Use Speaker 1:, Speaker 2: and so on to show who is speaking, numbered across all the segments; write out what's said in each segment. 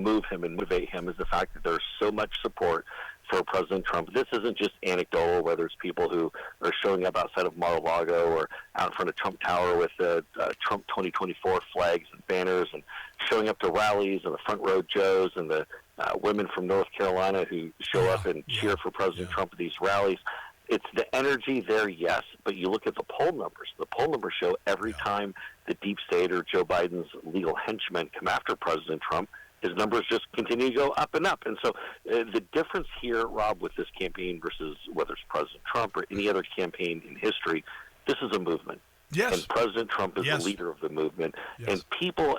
Speaker 1: move him and motivate him is the fact that there's so much support for President Trump. This isn't just anecdotal, where there's people who are showing up outside of Mar-a-Lago or out in front of Trump Tower with the Trump 2024 flags and banners, and showing up to rallies, and the front row Joes and the women from North Carolina who show up and cheer for President Trump at these rallies. It's the energy there, yes, but you look at the poll numbers. The poll numbers show every time the deep state or Joe Biden's legal henchmen come after President Trump, his numbers just continue to go up and up. And so the difference here, Rob, with this campaign versus whether it's President Trump or any other campaign in history, this is a movement.
Speaker 2: Yes.
Speaker 1: And President Trump is the leader of the movement.
Speaker 2: Yes.
Speaker 1: And people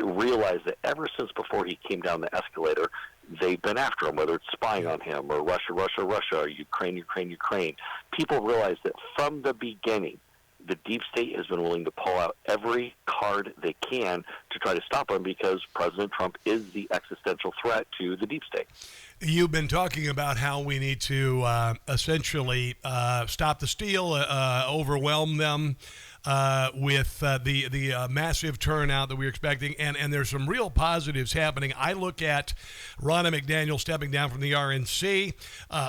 Speaker 1: realize that ever since before he came down the escalator, they've been after him, whether it's spying on him or Russia, Russia, Russia, or Ukraine, Ukraine, Ukraine. People realize that from the beginning, the deep state has been willing to pull out every card they can to try to stop him, because President Trump is the existential threat to the deep state.
Speaker 2: You've been talking about how we need to essentially stop the steal, overwhelm them with the massive turnout that we're expecting, and there's some real positives happening. I look at Ronna McDaniel stepping down from the RNC,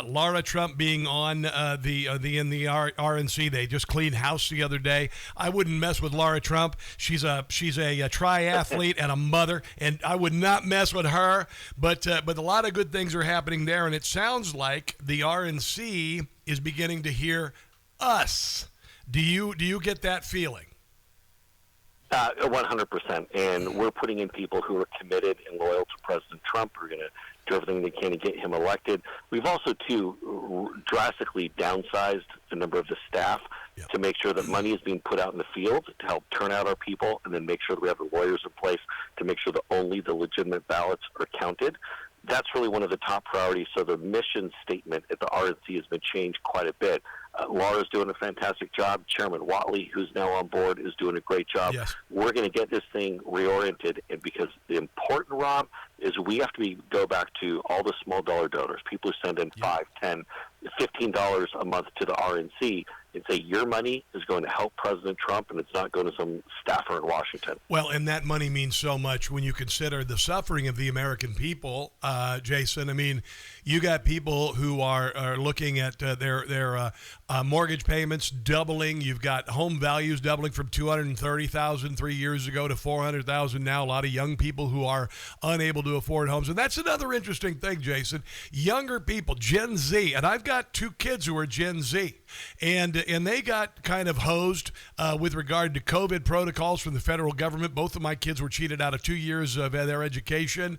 Speaker 2: Laura Trump being on the RNC. They just cleaned house the other day. I wouldn't mess with Laura Trump. She's a triathlete and a mother, and I would not mess with her. But a lot of good things are happening there, and it sounds like the RNC is beginning to hear us. Do you get that feeling?
Speaker 1: 100%. And we're putting in people who are committed and loyal to President Trump. We're going to do everything they can to get him elected. We've also, too, drastically downsized the number of the staff to make sure that money is being put out in the field to help turn out our people, and then make sure that we have the lawyers in place to make sure that only the legitimate ballots are counted. That's really one of the top priorities. So the mission statement at the RNC has been changed quite a bit. Laura's doing a fantastic job. Chairman Whatley, who's now on board, is doing a great job.
Speaker 2: Yes.
Speaker 1: We're going to get this thing reoriented, and because the important, Rob, is we have to go back to all the small dollar donors, people who send in $5, $10, $15 a month to the RNC, and say your money is going to help President Trump, and it's not going to some staffer in Washington.
Speaker 2: Well, and that money means so much when you consider the suffering of the American people, Jason. I mean, you got people who are looking at their mortgage payments doubling. You've got home values doubling from $230,000 3 years ago to $400,000 now. A lot of young people who are unable to afford homes. And that's another interesting thing, Jason. Younger people, Gen Z, and I've got two kids who are Gen Z. And they got kind of hosed with regard to COVID protocols from the federal government. Both of my kids were cheated out of 2 years of their education,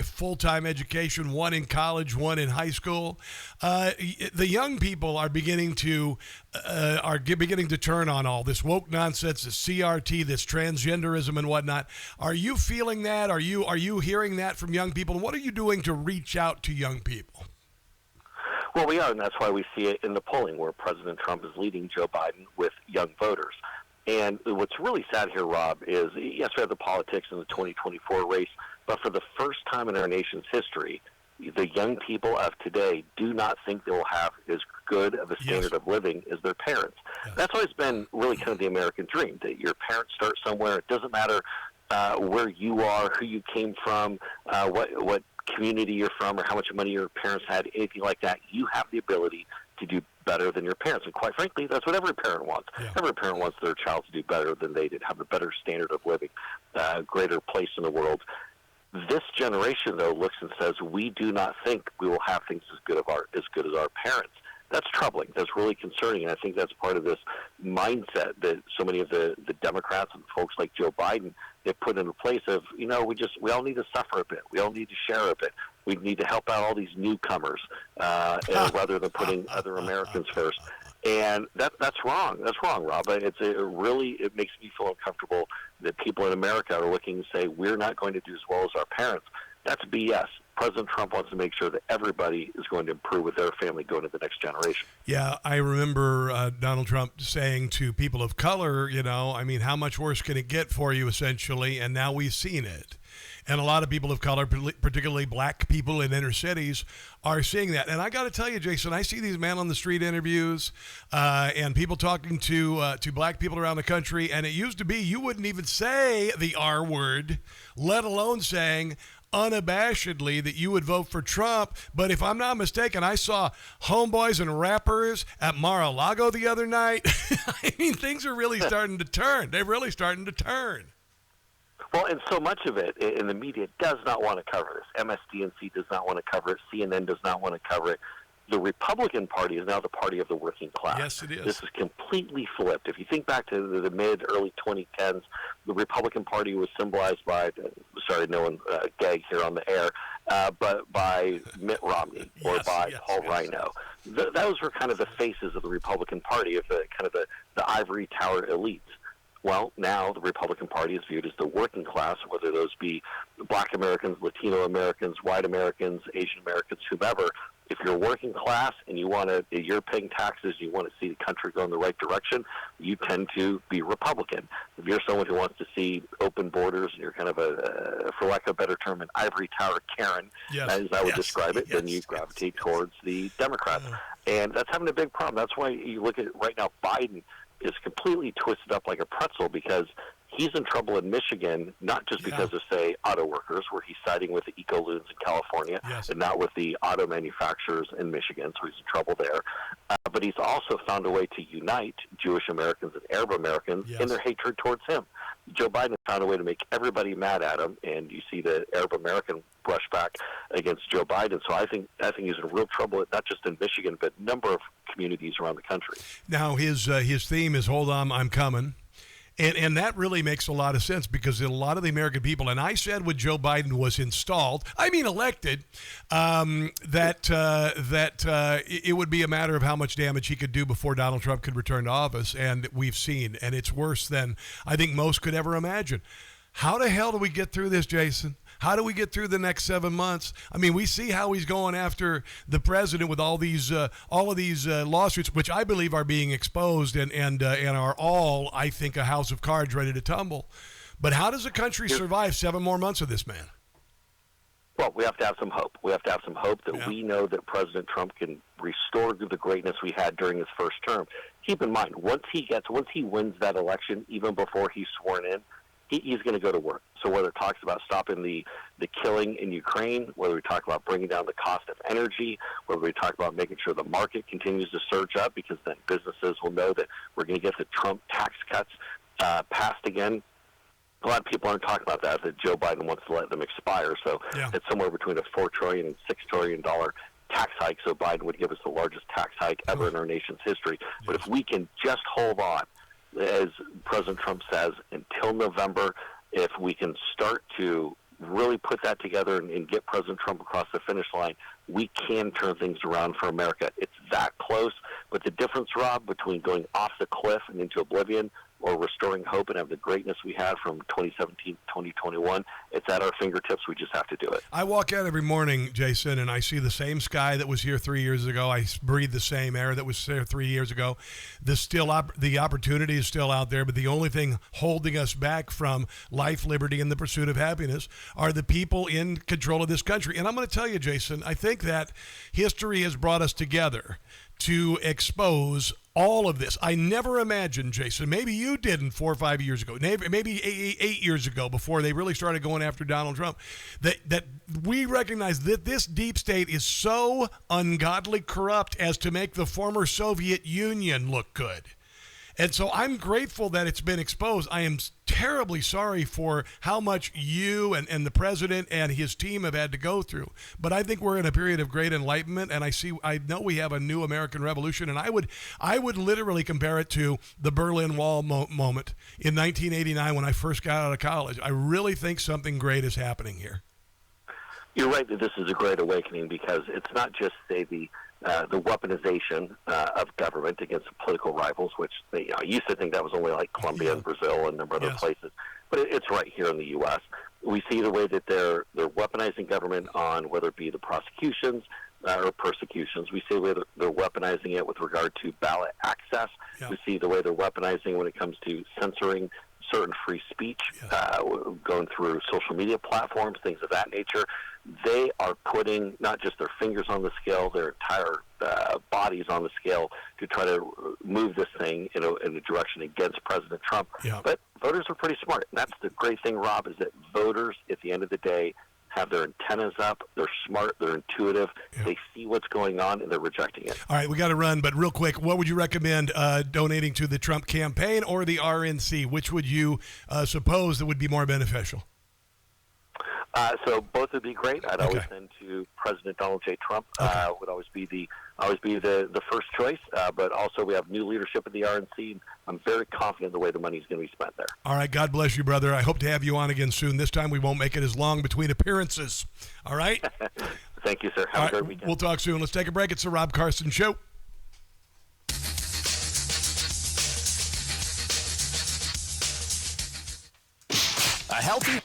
Speaker 2: full-time education, one in college, one in high school. The young people are beginning to turn on all this woke nonsense, this CRT, this transgenderism and whatnot. Are you feeling that? Are you hearing that from young people? And what are you doing to reach out to young people?
Speaker 1: Well, we are, and that's why we see it in the polling, where President Trump is leading Joe Biden with young voters. And what's really sad here, Rob, is, yes, we have the politics in the 2024 race, but for the first time in our nation's history, the young people of today do not think they will have as good of a standard of living as their parents. That's always been really kind of the American dream, that your parents start somewhere. It doesn't matter where you are, who you came from, what community you're from, or how much money your parents had, anything like that. You have the ability to do better than your parents. And quite frankly, that's what every parent wants. Yeah. Every parent wants their child to do better than they did, have a better standard of living, greater place in the world. This generation, though, looks and says, we do not think we will have things as good as our parents. That's troubling. That's really concerning, and I think that's part of this mindset that so many of the Democrats and folks like Joe Biden have put into place of, we all need to suffer a bit. We all need to share a bit. We need to help out all these newcomers rather than putting other Americans first. And that's wrong. That's wrong, Rob. It makes me feel uncomfortable that people in America are looking and say, we're not going to do as well as our parents. That's BS. President Trump wants to make sure that everybody is going to improve with their family going to the next generation.
Speaker 2: Yeah, I remember Donald Trump saying to people of color, how much worse can it get for you, essentially? And now we've seen it. And a lot of people of color, particularly black people in inner cities, are seeing that. And I got to tell you, Jason, I see these man on the street interviews and people talking to black people around the country. And it used to be you wouldn't even say the R word, let alone saying, unabashedly that you would vote for Trump. But if I'm not mistaken, I saw homeboys and rappers at Mar-a-Lago the other night. I mean, things are really starting to turn. They're really starting to turn.
Speaker 1: Well, and so much of it in the media does not want to cover this. MSDNC does not want to cover it. CNN does not want to cover it. The Republican Party is now the party of the working class.
Speaker 2: Yes, it is.
Speaker 1: This is completely flipped. If you think back to the mid-early 2010s, the Republican Party was symbolized by, sorry, no one gag here on the air, but by Mitt Romney or by Paul Rhino. Those were kind of the faces of the Republican Party, of kind of the ivory tower elites. Well, now the Republican Party is viewed as the working class, whether those be Black Americans, Latino Americans, white Americans, Asian Americans, whomever. If you're working class and you're paying taxes, you want to see the country go in the right direction, you tend to be Republican. If you're someone who wants to see open borders and you're kind of for lack of a better term, an ivory tower Karen, as I would describe it, then you gravitate towards the Democrats. And that's having a big problem. That's why you look at right now, Biden is completely twisted up like a pretzel because he's in trouble in Michigan, not just because of, say, auto workers, where he's siding with the eco-loons in California and not with the auto manufacturers in Michigan, so he's in trouble there. But he's also found a way to unite Jewish Americans and Arab Americans in their hatred towards him. Joe Biden found a way to make everybody mad at him, and you see the Arab American brushback against Joe Biden. So I think he's in real trouble, not just in Michigan, but a number of communities around the country.
Speaker 2: Now, his theme is "Hold On, I'm Coming." And that really makes a lot of sense because a lot of the American people, and I said when Joe Biden was elected, that it would be a matter of how much damage he could do before Donald Trump could return to office, and we've seen, and it's worse than I think most could ever imagine. How the hell do we get through this, Jason? How do we get through the next 7 months? I mean, we see how he's going after the president with all of these lawsuits, which I believe are being exposed and are all, I think, a house of cards ready to tumble. But how does a country survive 7 more months of this, man?
Speaker 1: Well, we have to have some hope. We have to have some hope that we know that President Trump can restore the greatness we had during his first term. Keep in mind, once he wins that election, even before he's sworn in, he's going to go to work. So whether it talks about stopping the killing in Ukraine, whether we talk about bringing down the cost of energy, whether we talk about making sure the market continues to surge up, because then businesses will know that we're going to get the Trump tax cuts passed again. A lot of people aren't talking about that Joe Biden wants to let them expire. So it's somewhere between a $4 trillion and $6 trillion tax hike. So Biden would give us the largest tax hike ever in our nation's history. But if we can just hold on, as President Trump says, until November, if we can start to really put that together and get President Trump across the finish line, we can turn things around for America. It's that close, but the difference, Rob, between going off the cliff and into oblivion or restoring hope and have the greatness we had from 2017 to 2021, it's at our fingertips. We just have to do it.
Speaker 2: I walk out every morning, Jason, and I see the same sky that was here 3 years ago. I breathe the same air that was there 3 years ago. The opportunity is still out there, but the only thing holding us back from life, liberty, and the pursuit of happiness are the people in control of this country. And I'm going to tell you, Jason, I think that history has brought us together to expose all of this. I never imagined, Jason, maybe you didn't 4 or 5 years ago, maybe 8 years ago, before they really started going after Donald Trump, that we recognize that this deep state is so ungodly corrupt as to make the former Soviet Union look good. And so I'm grateful that it's been exposed. I am terribly sorry for how much you and the president and his team have had to go through. But I think we're in a period of great enlightenment, and I know we have a new American revolution, and I would literally compare it to the Berlin Wall moment in 1989 when I first got out of college. I really think something great is happening here.
Speaker 1: You're right that this is a great awakening, because it's not just, say, the weaponization of government against political rivals, which I used to think that was only like Colombia and Brazil and a number of other places, but it's right here in the U.S. We see the way that they're weaponizing government on whether it be the prosecutions or persecutions. We see the way they're weaponizing it with regard to ballot access. We see the way they're weaponizing when it comes to censoring certain free speech, going through social media platforms, things of that nature. They are putting not just their fingers on the scale, their entire bodies on the scale to try to move this thing in a direction against President Trump. But voters are pretty smart. And that's the great thing, Rob, is that voters, at the end of the day, have their antennas up. They're smart. They're intuitive.
Speaker 2: Yeah.
Speaker 1: They see what's going on, and they're rejecting it.
Speaker 2: All right, we got to run, but real quick, what would you recommend donating to the Trump campaign or the RNC? Which would you suppose that would be more beneficial?
Speaker 1: So both would be great. I'd always send to President Donald J. Trump. Would always be the first choice. But also we have new leadership at the RNC. I'm very confident in the way the money is going to be spent there.
Speaker 2: All right. God bless you, brother. I hope to have you on again soon. This time we won't make it as long between appearances. All right.
Speaker 1: Thank you, sir. Have a great weekend.
Speaker 2: We'll talk soon. Let's take a break. It's the Rob Carson Show.
Speaker 3: A healthy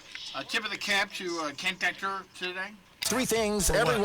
Speaker 4: tip of the cap to Kent Decker today.
Speaker 3: three things everyone